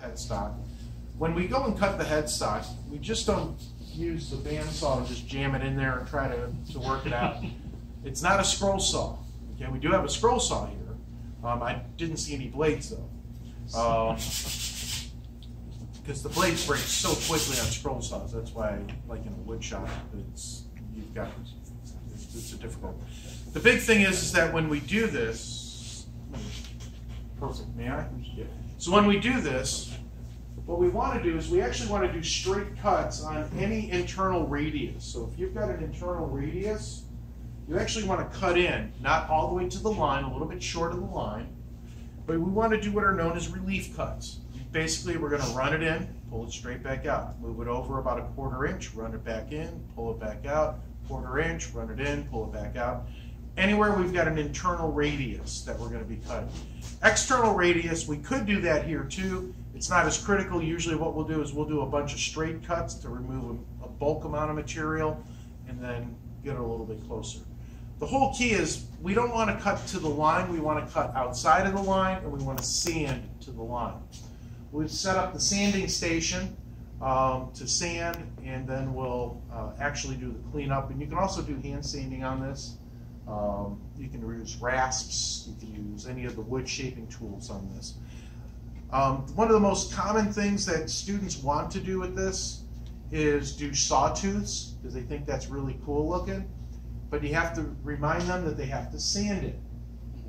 headstock. When we go and cut the headstock, we just don't use the bandsaw and just jam it in there and try to work it out. It's not a scroll saw. Okay, we do have a scroll saw here. I didn't see any blades though, because the blades break so quickly on scroll saws. That's why, like in a wood shop, it's a difficult. The big thing is that when we do this, perfect. May I? Yeah. So when we do this, what we want to do is we actually want to do straight cuts on any internal radius. So if you've got an internal radius, you actually want to cut in, not all the way to the line, a little bit short of the line, but we want to do what are known as relief cuts. Basically, we're going to run it in, pull it straight back out, move it over about a 1/4 inch, run it back in, pull it back out, 1/4 inch, run it in, pull it back out. Anywhere we've got an internal radius that we're going to be cutting. External radius, we could do that here too. It's not as critical. Usually what we'll do is we'll do a bunch of straight cuts to remove a bulk amount of material and then get it a little bit closer. The whole key is we don't want to cut to the line, we want to cut outside of the line, and we want to sand to the line. We've set up the sanding station to sand, and then we'll actually do the cleanup. And you can also do hand sanding on this. You can use rasps, you can use any of the wood shaping tools on this. One of the most common things that students want to do with this is do sawtooths, because they think that's really cool looking. But you have to remind them that they have to sand it.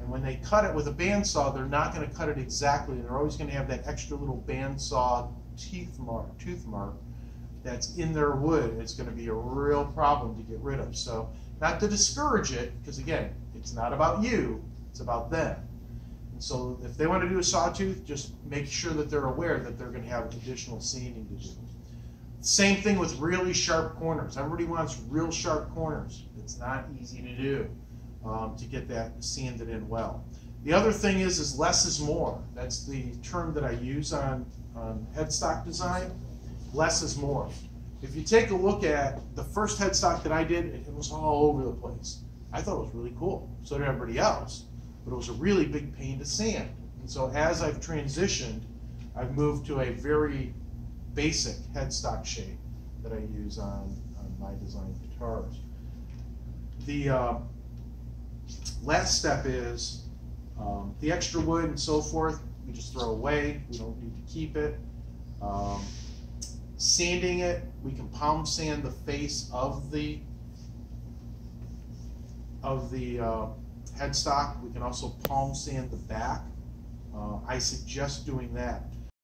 And when they cut it with a bandsaw, they're not going to cut it exactly. They're always going to have that extra little bandsaw tooth mark that's in their wood. It's going to be a real problem to get rid of. So not to discourage it, because again, it's not about you, it's about them. And so if they want to do a sawtooth, just make sure that they're aware that they're going to have additional sanding to do. Same thing with really sharp corners. Everybody wants real sharp corners. It's not easy to do to get that sanded in well. The other thing is less is more. That's the term that I use on headstock design. Less is more. If you take a look at the first headstock that I did, it was all over the place. I thought it was really cool. So did everybody else. But it was a really big pain to sand. And so as I've transitioned, I've moved to a very basic headstock shape that I use on my design guitars. The last step is the extra wood and so forth, we just throw away. We don't need to keep it. Sanding it, we can palm sand the face of the headstock. We can also palm sand the back. I suggest doing that.